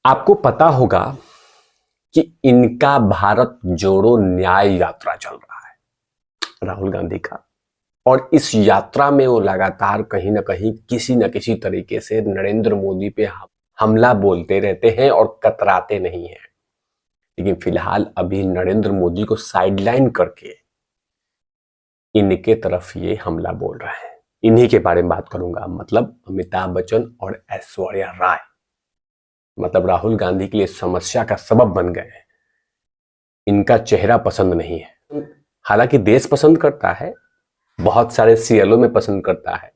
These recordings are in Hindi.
आपको पता होगा कि इनका भारत जोड़ो न्याय यात्रा चल रहा है, राहुल गांधी का। और इस यात्रा में वो लगातार कहीं ना कहीं किसी न किसी तरीके से नरेंद्र मोदी पे हमला बोलते रहते हैं और कतराते नहीं हैं। लेकिन फिलहाल अभी नरेंद्र मोदी को साइडलाइन करके इनके तरफ ये हमला बोल रहे हैं। इन्हीं के बारे में बात करूंगा, मतलब अमिताभ बच्चन और ऐश्वर्या राय, मतलब राहुल गांधी के लिए समस्या का सबब बन गए हैं। इनका चेहरा पसंद नहीं है, हालांकि देश पसंद करता है, बहुत सारे सीएलओ में पसंद करता है,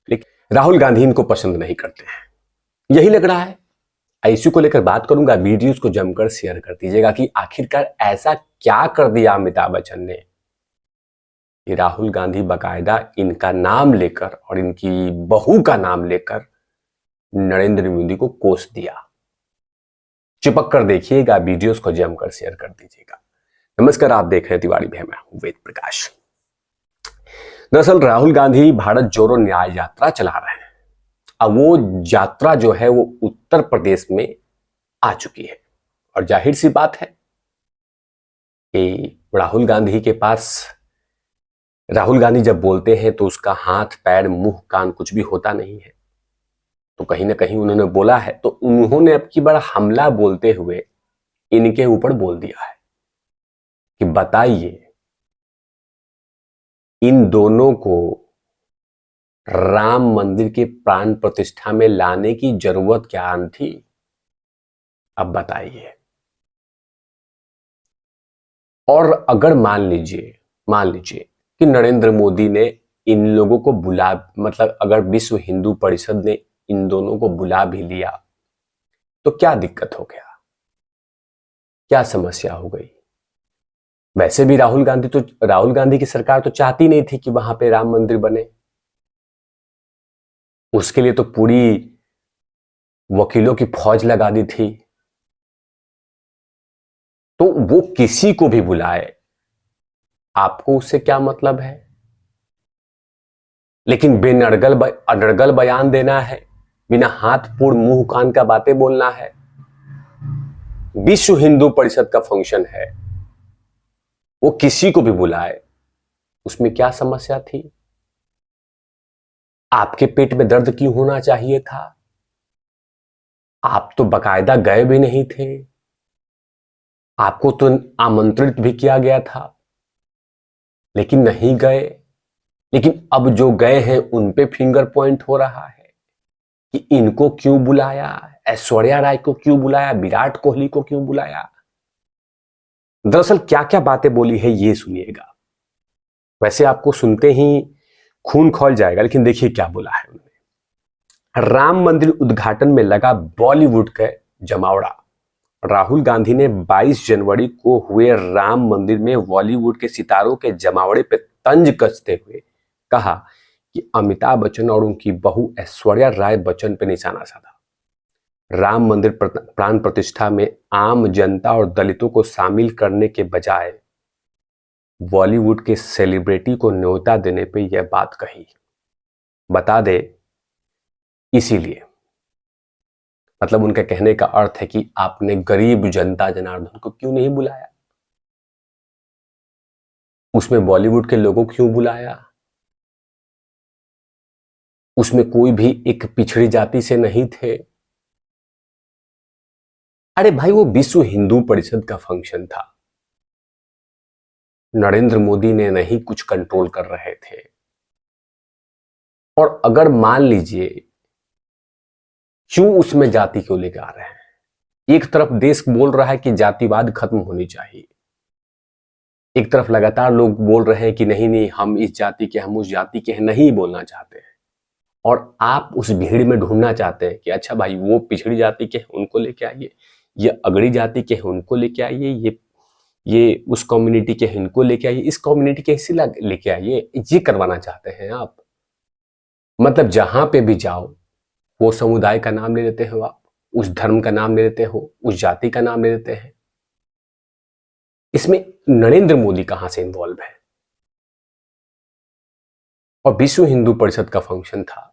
लेकिन राहुल गांधी इनको पसंद नहीं करते हैं, यही लग रहा है। इश्यू को लेकर बात करूंगा, वीडियोस को जमकर शेयर कर दीजिएगा कि आखिरकार ऐसा क्या कर दिया अमिताभ बच्चन ने कि राहुल गांधी बकायदा इनका नाम लेकर और इनकी बहू का नाम लेकर नरेंद्र मोदी को कोस दिया। चिपक कर देखिएगा, वीडियोस को जमकर शेयर कर दीजिएगा। नमस्कार, आप देख रहे हैं तिवारी भैया, मैं हूं वेद प्रकाश। दरअसल राहुल गांधी भारत जोड़ो न्याय यात्रा चला रहे हैं। अब वो यात्रा जो है वो उत्तर प्रदेश में आ चुकी है और जाहिर सी बात है कि राहुल गांधी जब बोलते हैं तो उसका हाथ पैर मुंह कान कुछ भी होता नहीं है। तो कहीं ना कहीं उन्होंने बोला है, तो उन्होंने अब की बार हमला बोलते हुए इनके ऊपर बोल दिया है कि बताइए इन दोनों को राम मंदिर के प्राण प्रतिष्ठा में लाने की जरूरत क्या थी? अब बताइए। और अगर मान लीजिए कि नरेंद्र मोदी ने इन लोगों को मतलब अगर विश्व हिंदू परिषद ने इन दोनों को बुला भी लिया तो क्या दिक्कत हो गया, क्या समस्या हो गई? वैसे भी राहुल गांधी की सरकार तो चाहती नहीं थी कि वहां पे राम मंदिर बने। उसके लिए तो पूरी वकीलों की फौज लगा दी थी। तो वो किसी को भी बुलाए, आपको उससे क्या मतलब है? लेकिन अनर्गल बयान देना है, बिना हाथ पूर मुंह कान का बातें बोलना है। विश्व हिंदू परिषद का फंक्शन है, वो किसी को भी बुलाए, उसमें क्या समस्या थी? आपके पेट में दर्द क्यों होना चाहिए था? आप तो बकायदा गए भी नहीं थे, आपको तो आमंत्रित भी किया गया था, लेकिन नहीं गए। लेकिन अब जो गए हैं उन पे फिंगर पॉइंट हो रहा है कि इनको क्यों बुलाया, ऐश्वर्या राय को क्यों बुलाया, विराट कोहली को क्यों बुलाया। दरअसल क्या क्या बातें बोली है ये सुनिएगा। वैसे आपको सुनते ही खून खौल जाएगा, लेकिन देखिए क्या बोला है उन्होंने। राम मंदिर उद्घाटन में लगा बॉलीवुड का जमावड़ा। राहुल गांधी ने 22 जनवरी को हुए राम मंदिर में बॉलीवुड के सितारों के जमावड़े पे तंज कसते हुए कहा कि अमिताभ बच्चन और उनकी बहू ऐश्वर्या राय बच्चन पे निशाना साधा। राम मंदिर प्राण प्रतिष्ठा में आम जनता और दलितों को शामिल करने के बजाय बॉलीवुड के सेलिब्रिटी को न्योता देने पे यह बात कही। बता दे, इसीलिए मतलब उनके कहने का अर्थ है कि आपने गरीब जनता जनार्दन को क्यों नहीं बुलाया, उसमें बॉलीवुड के लोगों को क्यों बुलाया, उसमें कोई भी एक पिछड़ी जाति से नहीं थे। अरे भाई, वो विश्व हिंदू परिषद का फंक्शन था, नरेंद्र मोदी ने नहीं कुछ कंट्रोल कर रहे थे। और अगर मान लीजिए, क्यों उसमें जाति क्यों लेकर आ रहे हैं? एक तरफ देश बोल रहा है कि जातिवाद खत्म होनी चाहिए, एक तरफ लगातार लोग बोल रहे हैं कि नहीं नहीं हम इस जाति के, हम उस जाति के हैं, नहीं बोलना चाहते हैं। और आप उस भीड़ में ढूंढना चाहते हैं कि अच्छा भाई वो पिछड़ी जाति के हैं उनको लेके आइए, ये अगड़ी जाति के हैं उनको लेके आइए, ये उस कम्युनिटी के हैं इनको लेके आइए, इस कम्युनिटी के इसी लेके आइए, ये करवाना चाहते हैं आप। मतलब जहां पे भी जाओ वो समुदाय का नाम ले लेते हो आप, उस धर्म का नाम ले लेते हो, उस जाति का नाम ले लेते हैं। इसमें नरेंद्र मोदी कहां से इन्वॉल्व है? और विश्व हिंदू परिषद का फंक्शन था,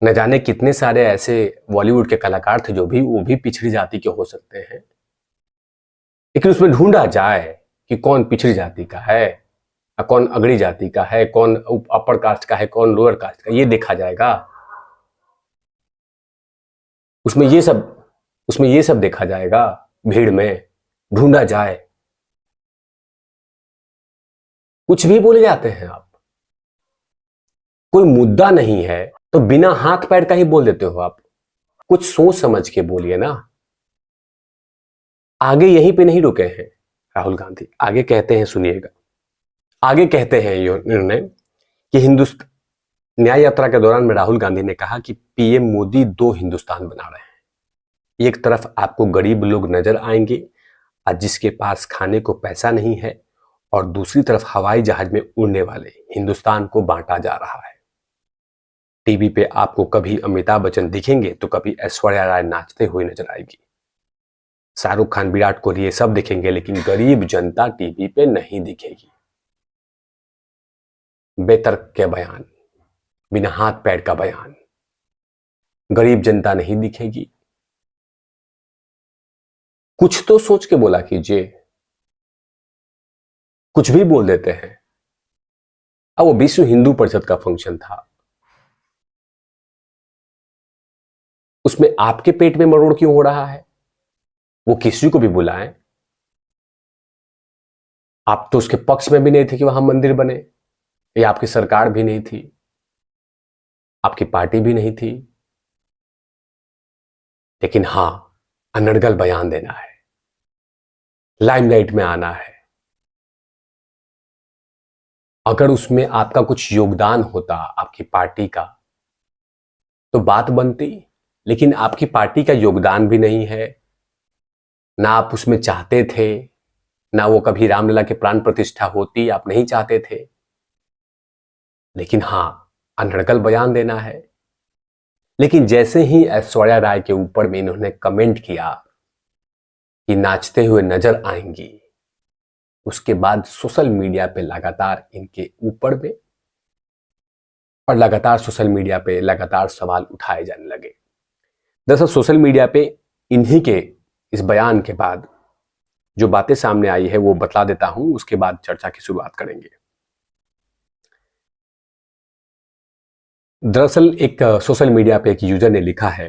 न जाने कितने सारे ऐसे बॉलीवुड के कलाकार थे वो भी पिछड़ी जाति के हो सकते हैं, लेकिन उसमें ढूंढा जाए कि कौन पिछड़ी जाति का है, कौन अगड़ी जाति का है, कौन अपर कास्ट का है, कौन लोअर कास्ट का, ये देखा जाएगा। उसमें ये सब देखा जाएगा। भीड़ में ढूंढा जाए, कुछ भी बोले जाते हैं आप। कोई मुद्दा नहीं है तो बिना हाथ पैर का ही बोल देते हो आप। कुछ सोच समझ के बोलिए ना। आगे यहीं पे नहीं रुके हैं राहुल गांधी। आगे कहते हैं, सुनिएगा, आगे कहते हैं ये निर्णय कि हिंदुस्तान न्याय यात्रा के दौरान में राहुल गांधी ने कहा कि पीएम मोदी दो हिंदुस्तान बना रहे हैं। एक तरफ आपको गरीब लोग नजर आएंगे जिसके पास खाने को पैसा नहीं है, और दूसरी तरफ हवाई जहाज में उड़ने वाले हिंदुस्तान को बांटा जा रहा है। टीवी पे आपको कभी अमिताभ बच्चन दिखेंगे तो कभी ऐश्वर्या राय नाचते हुए नजर आएगी। शाहरुख खान, विराट कोहली ये सब दिखेंगे, लेकिन गरीब जनता टीवी पे नहीं दिखेगी। बेतर्क के बयान, बिना हाथ पैर का बयान, गरीब जनता नहीं दिखेगी। कुछ तो सोच के बोला कीजिए। कुछ भी बोल देते हैं। अब वो विश्व हिंदू परिषद का फंक्शन था, उसमें आपके पेट में मरोड़ क्यों हो रहा है? वो किसी को भी बुलाएं। आप तो उसके पक्ष में भी नहीं थे कि वहां मंदिर बने, या आपकी सरकार भी नहीं थी, आपकी पार्टी भी नहीं थी, लेकिन हां, अनर्गल बयान देना है, लाइमलाइट में आना है। अगर उसमें आपका कुछ योगदान होता आपकी पार्टी का तो बात बनती, लेकिन आपकी पार्टी का योगदान भी नहीं है, ना आप उसमें चाहते थे, ना वो कभी रामलला के प्राण प्रतिष्ठा होती, आप नहीं चाहते थे, लेकिन हां, अनर्गल बयान देना है। लेकिन जैसे ही ऐश्वर्या राय के ऊपर में इन्होंने कमेंट किया कि नाचते हुए नजर आएंगी, उसके बाद सोशल मीडिया पे लगातार इनके ऊपर में और लगातार सोशल मीडिया पे लगातार सवाल उठाए जाने लगे। दरअसल सोशल मीडिया पे इन्हीं के इस बयान के बाद जो बातें सामने आई है वो बतला देता हूं, उसके बाद चर्चा की शुरुआत करेंगे। दरअसल एक सोशल मीडिया पे एक यूजर ने लिखा है,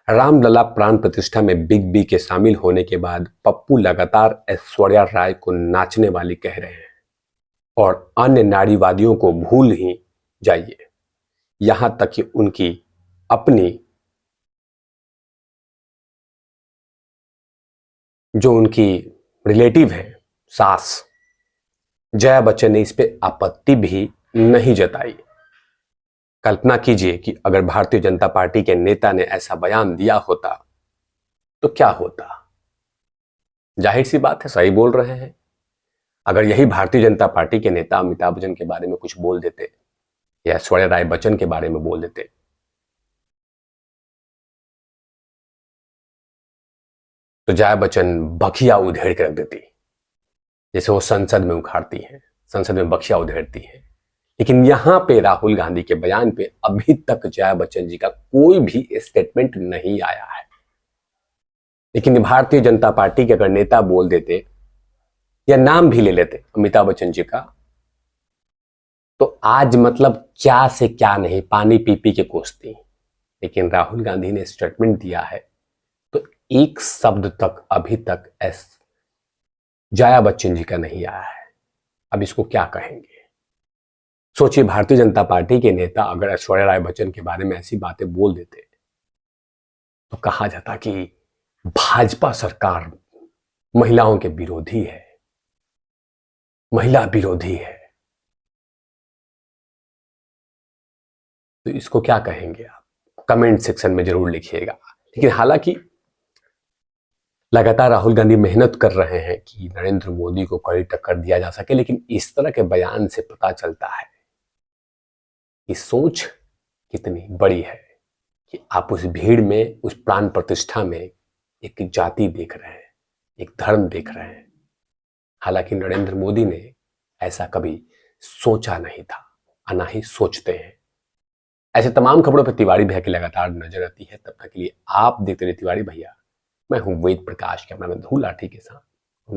रामलला प्राण प्रतिष्ठा में बिग बी के शामिल होने के बाद पप्पू लगातार ऐश्वर्या राय को नाचने वाली कह रहे हैं और अन्य नारीवादियों को भूल ही जाइए, यहां तक कि उनकी अपनी जो उनकी रिलेटिव है सास जया बच्चन ने इस पे आपत्ति भी नहीं जताई। कल्पना कीजिए कि अगर भारतीय जनता पार्टी के नेता ने ऐसा बयान दिया होता तो क्या होता। जाहिर सी बात है, सही बोल रहे हैं। अगर यही भारतीय जनता पार्टी के नेता अमिताभ बच्चन के बारे में कुछ बोल देते या ऐश्वर्या राय बच्चन के बारे में बोल देते तो जया बच्चन बखिया उधेड़ के रख देती, जैसे वो संसद में उखाड़ती हैं, संसद में बखिया उधेड़ती हैं। लेकिन यहां पे राहुल गांधी के बयान पे अभी तक जया बच्चन जी का कोई भी स्टेटमेंट नहीं आया है। लेकिन भारतीय जनता पार्टी के अगर नेता बोल देते या नाम भी ले लेते अमिताभ बच्चन जी का, तो आज मतलब क्या से क्या नहीं, पानी पी पी के कोसती। लेकिन राहुल गांधी ने स्टेटमेंट दिया है तो एक शब्द तक अभी तक जया बच्चन जी का नहीं आया है। अब इसको क्या कहेंगे? सोचिए, भारतीय जनता पार्टी के नेता अगर ऐश्वर्या राय बच्चन के बारे में ऐसी बातें बोल देते तो कहा जाता कि भाजपा सरकार महिलाओं के विरोधी है, महिला विरोधी है। तो इसको क्या कहेंगे आप? कमेंट सेक्शन में जरूर लिखिएगा। लेकिन हालांकि लगातार राहुल गांधी मेहनत कर रहे हैं कि नरेंद्र मोदी को कड़ी टक्कर दिया जा सके, लेकिन इस तरह के बयान से पता चलता है कि सोच कितनी बड़ी है कि आप उस भीड़ में, उस प्राण प्रतिष्ठा में एक जाति देख रहे हैं, एक धर्म देख रहे हैं। हालांकि नरेंद्र मोदी ने ऐसा कभी सोचा नहीं था, ना ही सोचते हैं। ऐसे तमाम खबरों पर तिवारी भैया की लगातार नजर रहती है। तब तक के लिए आप देखते रहिए तिवारी भैया। मैं हूं वेद प्रकाश, कैमरामैन धूल लाठी के साथ।